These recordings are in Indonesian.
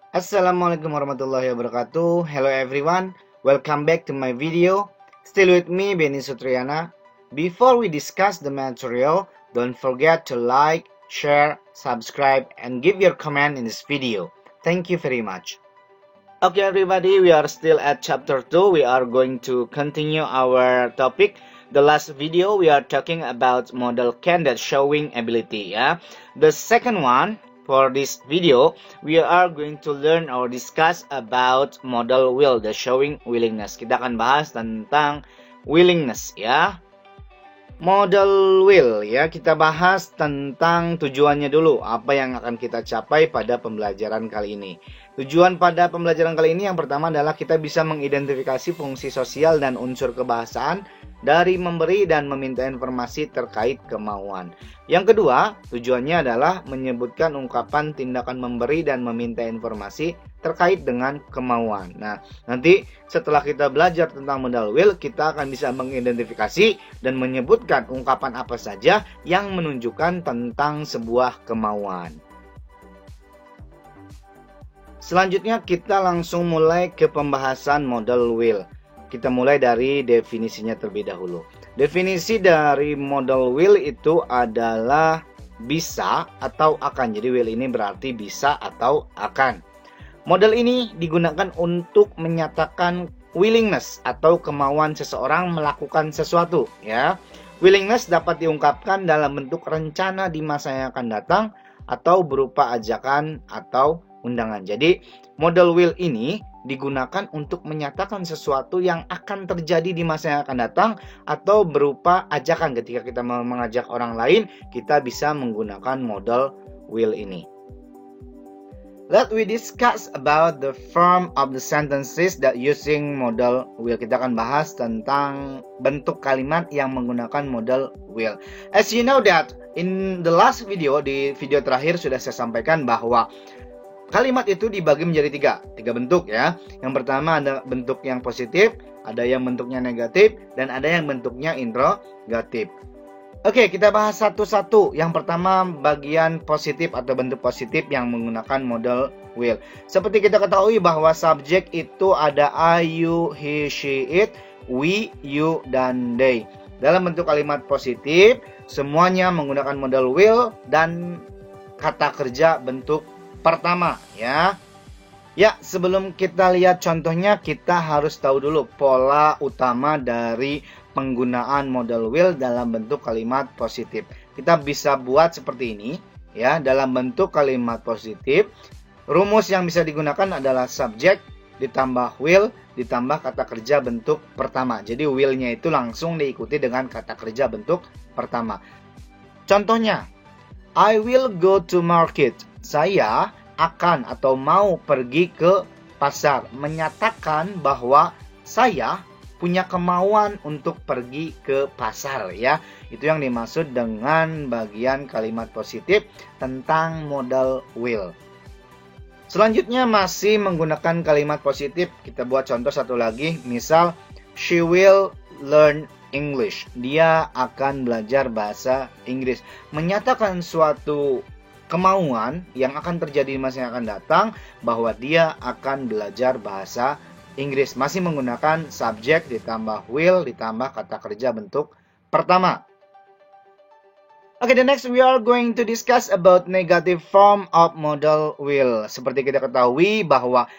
Assalamualaikum warahmatullahi wabarakatuh. Hello everyone, welcome back to my video. Still with me, Benny Sutriana. Before we discuss the material, don't forget to like, share, subscribe, and give your comment in this video. Thank you very much. Okay everybody, we are still at chapter 2. We are going to continue our topic. The last video we are talking about model can that's showing ability, yeah. The second one, for this video, we are going to learn or discuss about model will, the showing willingness. Kita akan bahas tentang willingness, ya. Model will, ya, kita bahas tentang tujuannya dulu. Apa yang akan kita capai pada pembelajaran kali ini. Tujuan pada pembelajaran kali ini yang pertama adalah kita bisa mengidentifikasi fungsi sosial dan unsur kebahasaan dari memberi dan meminta informasi terkait kemauan. Yang kedua, tujuannya adalah menyebutkan ungkapan tindakan memberi dan meminta informasi terkait dengan kemauan. Nah, nanti setelah kita belajar tentang modal will, kita akan bisa mengidentifikasi dan menyebutkan ungkapan apa saja yang menunjukkan tentang sebuah kemauan. Selanjutnya kita langsung mulai ke pembahasan modal will. Kita mulai dari definisinya terlebih dahulu. Definisi dari modal will itu adalah bisa atau akan. Jadi will ini berarti bisa atau akan. Modal ini digunakan untuk menyatakan willingness atau kemauan seseorang melakukan sesuatu, ya. Willingness dapat diungkapkan dalam bentuk rencana di masa yang akan datang atau berupa ajakan atau undangan. Jadi, modal will ini digunakan untuk menyatakan sesuatu yang akan terjadi di masa yang akan datang atau berupa ajakan. Ketika kita mengajak orang lain, kita bisa menggunakan modal will ini. Let we discuss about the form of the sentences that using modal will. Kita akan bahas tentang bentuk kalimat yang menggunakan modal will. As you know that in the last video, di video terakhir sudah saya sampaikan bahwa kalimat itu dibagi menjadi tiga bentuk, ya. Yang pertama ada bentuk yang positif, ada yang bentuknya negatif, dan ada yang bentuknya interrogatif. Oke, kita bahas satu-satu. Yang pertama bagian positif atau bentuk positif yang menggunakan modal will. Seperti kita ketahui bahwa subjek itu ada I, you, he, she, it, we, you, dan they. Dalam bentuk kalimat positif, semuanya menggunakan modal will dan kata kerja bentuk pertama, ya. Ya, sebelum kita lihat contohnya, kita harus tahu dulu pola utama dari penggunaan modal will dalam bentuk kalimat positif. Kita bisa buat seperti ini, ya. Dalam bentuk kalimat positif, rumus yang bisa digunakan adalah subjek ditambah will ditambah kata kerja bentuk pertama. Jadi will-nya itu langsung diikuti dengan kata kerja bentuk pertama. Contohnya, I will go to market. Saya akan atau mau pergi ke pasar. Menyatakan bahwa saya punya kemauan untuk pergi ke pasar, ya. Itu yang dimaksud dengan bagian kalimat positif tentang modal will. Selanjutnya masih menggunakan kalimat positif. Kita buat contoh satu lagi. Misal, she will learn English. Dia akan belajar bahasa Inggris. Menyatakan suatu kemauan yang akan terjadi di masa yang akan datang bahwa dia akan belajar bahasa Inggris. Masih menggunakan subjek ditambah will ditambah kata kerja bentuk pertama. Okay, the next we are going to discuss about negative form of modal will. Seperti kita ketahui bahwa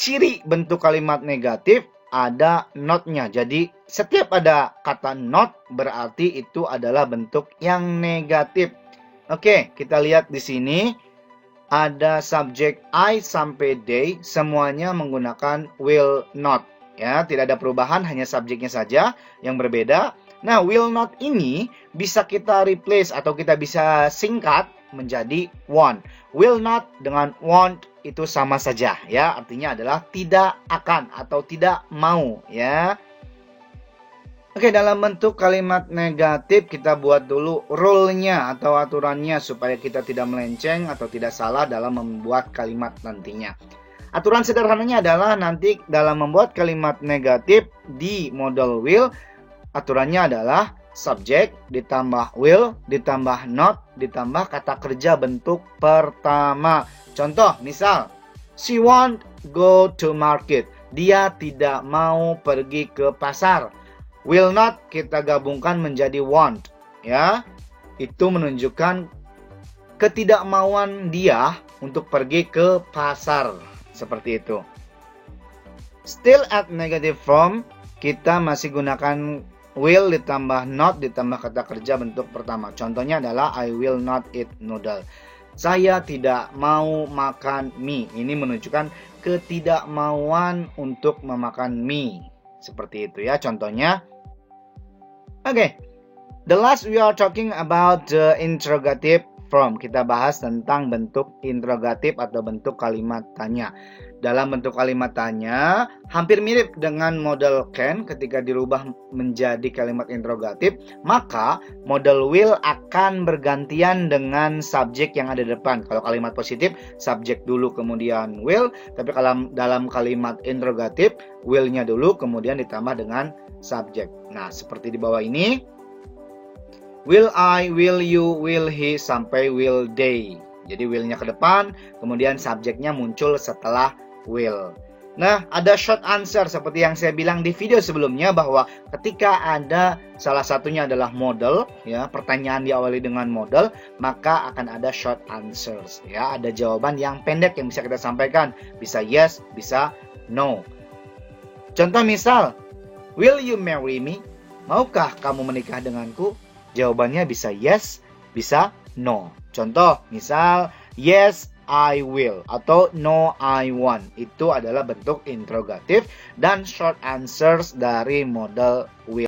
ciri bentuk kalimat negatif ada not-nya. Jadi setiap ada kata not berarti itu adalah bentuk yang negatif. Oke, kita lihat di sini ada subjek I sampai they, semuanya menggunakan will not, ya. Tidak ada perubahan, hanya subjeknya saja yang berbeda. Nah, will not ini bisa kita replace atau kita bisa singkat menjadi want. Will not dengan want itu sama saja, ya. Artinya adalah tidak akan atau tidak mau, ya. Oke, dalam bentuk kalimat negatif kita buat dulu rule-nya atau aturannya supaya kita tidak melenceng atau tidak salah dalam membuat kalimat nantinya. Aturan sederhananya adalah nanti dalam membuat kalimat negatif di modal will, aturannya adalah subjek ditambah will ditambah not ditambah kata kerja bentuk pertama. Contoh, misal She won't go to market. Dia tidak mau pergi ke pasar. Will not kita gabungkan menjadi won't, ya. Itu menunjukkan ketidakmauan dia untuk pergi ke pasar, seperti itu. Still at negative form, kita masih gunakan will ditambah not ditambah kata kerja bentuk pertama. Contohnya adalah I will not eat noodle. Saya tidak mau makan mie. Ini menunjukkan ketidakmauan untuk memakan mie. Seperti itu ya contohnya. Oke. The last we are talking about the interrogative form. Kita bahas tentang bentuk interrogatif atau bentuk kalimat tanya. Dalam bentuk kalimat tanya, hampir mirip dengan model can ketika dirubah menjadi kalimat interrogatif, maka model will akan bergantian dengan subjek yang ada di depan. Kalau kalimat positif, subjek dulu kemudian will, tapi kalau dalam kalimat interrogatif, will-nya dulu kemudian ditambah dengan subjek. Nah, seperti di bawah ini, will I, will you, will he, sampai will they. Jadi will-nya ke depan, kemudian subjeknya muncul setelah will. Nah, ada short answer seperti yang saya bilang di video sebelumnya bahwa ketika ada salah satunya adalah model, ya, pertanyaan diawali dengan model, maka akan ada short answers, ya, ada jawaban yang pendek yang bisa kita sampaikan, bisa yes, bisa no. Contoh misal, will you marry me? Maukah kamu menikah denganku? Jawabannya bisa yes, bisa no. Contoh misal, yes, I will atau no I want. Itu adalah bentuk interrogatif dan short answers dari model will.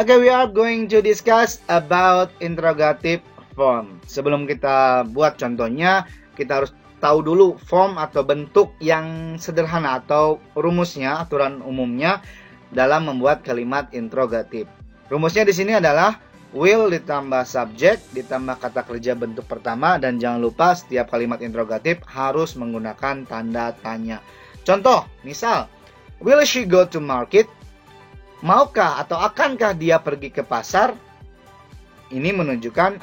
Okay, we are going to discuss about interrogative form. Sebelum kita buat contohnya, kita harus tahu dulu form atau bentuk yang sederhana atau rumusnya, aturan umumnya dalam membuat kalimat interrogatif. Rumusnya di sini adalah will ditambah subjek ditambah kata kerja bentuk pertama, dan jangan lupa setiap kalimat interrogatif harus menggunakan tanda tanya. Contoh, misal, will she go to market? Maukah atau akankah dia pergi ke pasar? Ini menunjukkan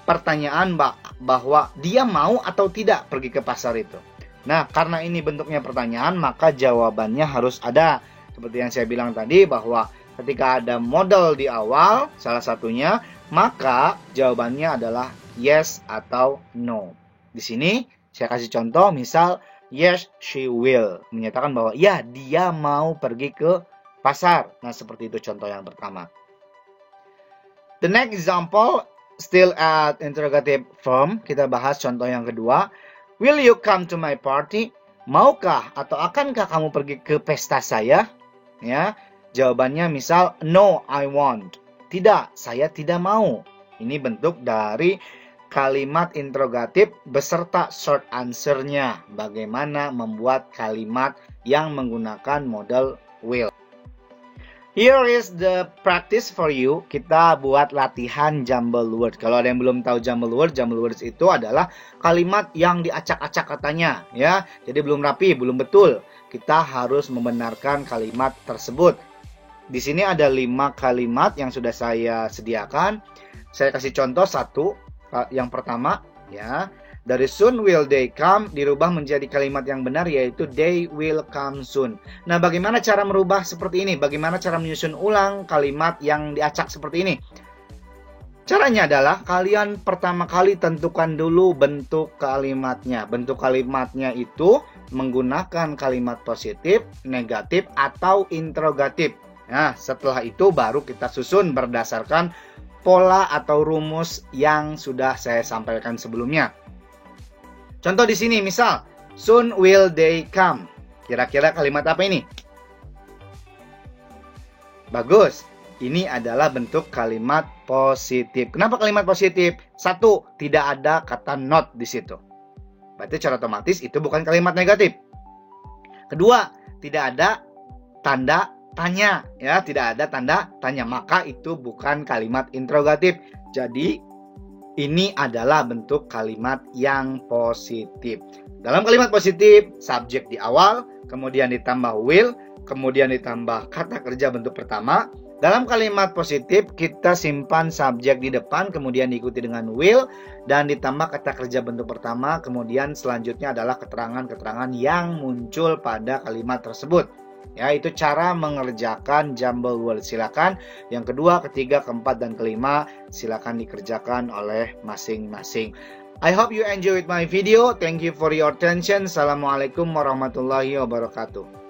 pertanyaan bahwa dia mau atau tidak pergi ke pasar itu. Nah, karena ini bentuknya pertanyaan, maka jawabannya harus ada. Seperti yang saya bilang tadi bahwa ketika ada model di awal, salah satunya, maka jawabannya adalah yes atau no. Di sini saya kasih contoh, misal yes she will, menyatakan bahwa ya dia mau pergi ke pasar. Nah, seperti itu contoh yang pertama. The next example, still at interrogative form, kita bahas contoh yang kedua. Will you come to my party? Maukah atau akankah kamu pergi ke pesta saya? Ya. Jawabannya misal, no, I won't. Tidak, saya tidak mau. Ini bentuk dari kalimat interrogatif beserta short answer-nya. Bagaimana membuat kalimat yang menggunakan model will. Here is the practice for you. Kita buat latihan jumble word. Kalau ada yang belum tahu jumble words itu adalah kalimat yang diacak-acak katanya. Ya, jadi belum rapi, belum betul. Kita harus membenarkan kalimat tersebut. Di sini ada 5 kalimat yang sudah saya sediakan. Saya kasih contoh satu. Yang pertama, ya, dari soon will they come dirubah menjadi kalimat yang benar, yaitu they will come soon. Nah, bagaimana cara merubah seperti ini? Bagaimana cara menyusun ulang kalimat yang diacak seperti ini? Caranya adalah kalian pertama kali tentukan dulu bentuk kalimatnya. Bentuk kalimatnya itu menggunakan kalimat positif, negatif, atau interrogatif. Nah, setelah itu baru kita susun berdasarkan pola atau rumus yang sudah saya sampaikan sebelumnya. Contoh di sini, misal, soon will they come. Kira-kira kalimat apa ini? Bagus. Ini adalah bentuk kalimat positif. Kenapa kalimat positif? Satu, tidak ada kata not di situ. Berarti secara otomatis itu bukan kalimat negatif. Kedua, tidak ada tanda tanya, ya, tidak ada tanda tanya, maka itu bukan kalimat interrogatif. Jadi ini adalah bentuk kalimat yang positif. Dalam kalimat positif, subjek di awal, kemudian ditambah will, kemudian ditambah kata kerja bentuk pertama, Dalam kalimat positif, kita simpan subjek di depan, kemudian diikuti dengan will, dan ditambah kata kerja bentuk pertama, kemudian selanjutnya adalah keterangan-keterangan yang muncul pada kalimat tersebut. Ya, itu cara mengerjakan jumble word. Silakan yang kedua, ketiga, keempat, dan kelima silakan dikerjakan oleh masing-masing. I hope you enjoyed my video. Thank you for your attention. Assalamualaikum warahmatullahi wabarakatuh.